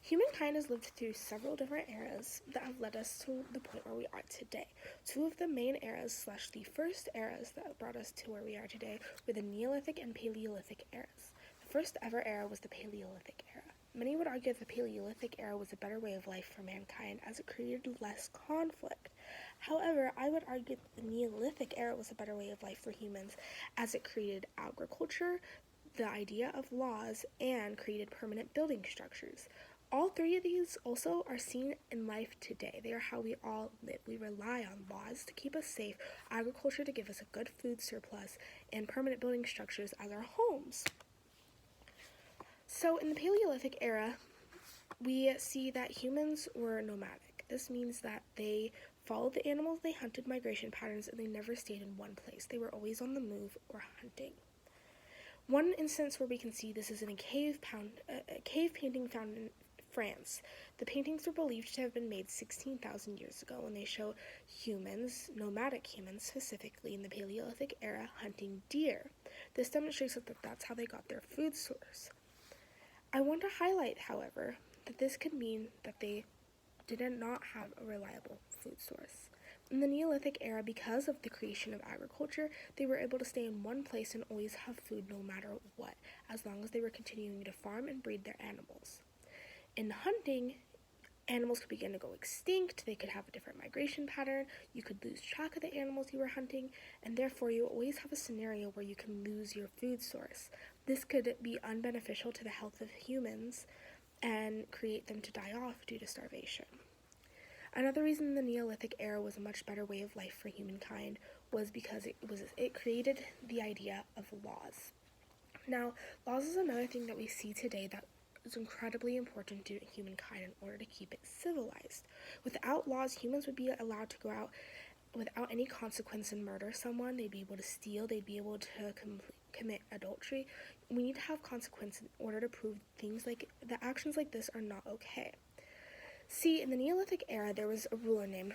Humankind has lived through several different eras that have led us to the point where we are today. Two of the main eras / the first eras that brought us to where we are today were the Neolithic and Paleolithic eras. The first ever era was the Paleolithic era. Many would argue that the Paleolithic era was a better way of life for mankind as it created less conflict. However, I would argue that the Neolithic era was a better way of life for humans as it created agriculture, the idea of laws, and created permanent building structures. All three of these also are seen in life today. They are how we all live. We rely on laws to keep us safe, agriculture to give us a good food surplus, and permanent building structures as our homes. So in the Paleolithic era, we see that humans were nomadic. This means that they followed the animals they hunted, migration patterns, and they never stayed in one place. They were always on the move or hunting. One instance where we can see this is in a cave painting found in France. The paintings were believed to have been made 16,000 years ago, and they show humans, nomadic humans specifically in the Paleolithic era, hunting deer. This demonstrates that that's how they got their food source. I want to highlight, however, that this could mean that they did not have a reliable food source. In the Neolithic era, because of the creation of agriculture, they were able to stay in one place and always have food no matter what, as long as they were continuing to farm and breed their animals. In hunting, animals could begin to go extinct, they could have a different migration pattern, you could lose track of the animals you were hunting, and therefore you always have a scenario where you can lose your food source. This could be unbeneficial to the health of humans and create them to die off due to starvation. Another reason the Neolithic era was a much better way of life for humankind was because it created the idea of laws. Now, laws is another thing that we see today that is incredibly important to humankind in order to keep it civilized. Without laws, humans would be allowed to go out without any consequence and murder someone. They'd be able to steal, they'd be able to commit adultery. We need to have consequences in order to prove things like that actions like this are not okay. See, in the Neolithic era, there was a ruler named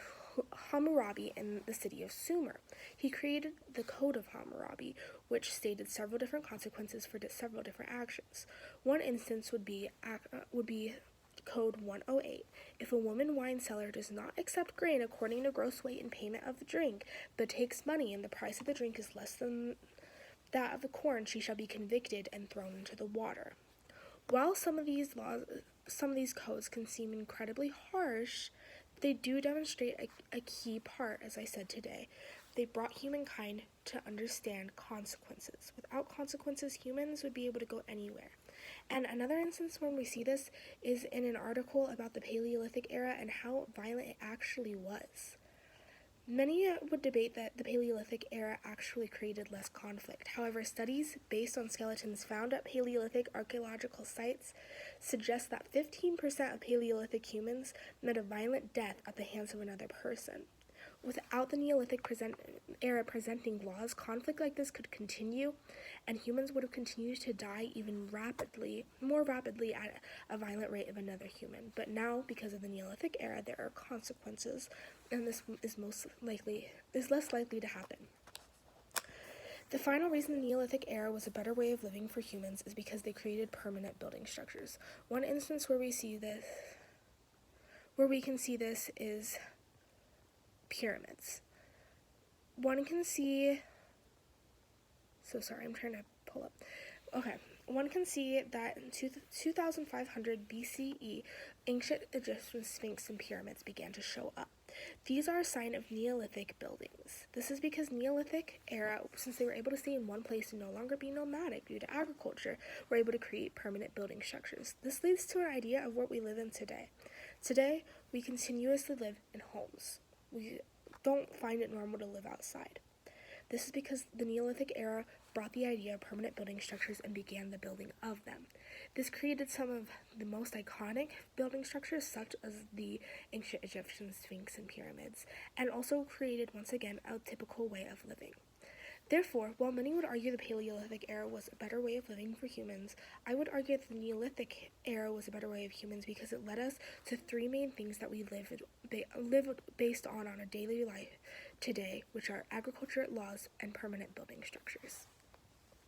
Hammurabi in the city of Sumer. He created the Code of Hammurabi, which stated several different consequences for several different actions. One instance would be Code 108. If a woman wine seller does not accept grain according to gross weight in payment of the drink, but takes money and the price of the drink is less than that of the corn, she shall be convicted and thrown into the water. While some of these codes can seem incredibly harsh, they do demonstrate a key part, as I said today. They brought humankind to understand consequences. Without consequences, humans would be able to go anywhere. And another instance when we see this is in an article about the Paleolithic era and how violent it actually was. Many would debate that the Paleolithic era actually created less conflict. However, studies based on skeletons found at Paleolithic archaeological sites suggest that 15% of Paleolithic humans met a violent death at the hands of another person. Without the Neolithic era presenting laws, conflict like this could continue, and humans would have continued to die even more rapidly at a violent rate of another human. But now, because of the Neolithic era, there are consequences, and this is less likely to happen. The final reason the Neolithic era was a better way of living for humans is because they created permanent building structures. One instance where we can see this is pyramids. One can see that in 2500 BCE, ancient Egyptian sphinx and pyramids began to show up. These are a sign of Neolithic buildings. This is because Neolithic era, since they were able to stay in one place and no longer be nomadic due to agriculture, were able to create permanent building structures. This leads to an idea of what we live in today. Today, we continuously live in homes. We don't find it normal to live outside. This is because the Neolithic era brought the idea of permanent building structures and began the building of them. This created some of the most iconic building structures, such as the ancient Egyptian sphinx and pyramids, and also created, once again, a typical way of living. Therefore, while many would argue the Paleolithic era was a better way of living for humans, I would argue that the Neolithic era was a better way of humans because it led us to three main things that we live based on a daily life today, which are agriculture, laws, and permanent building structures.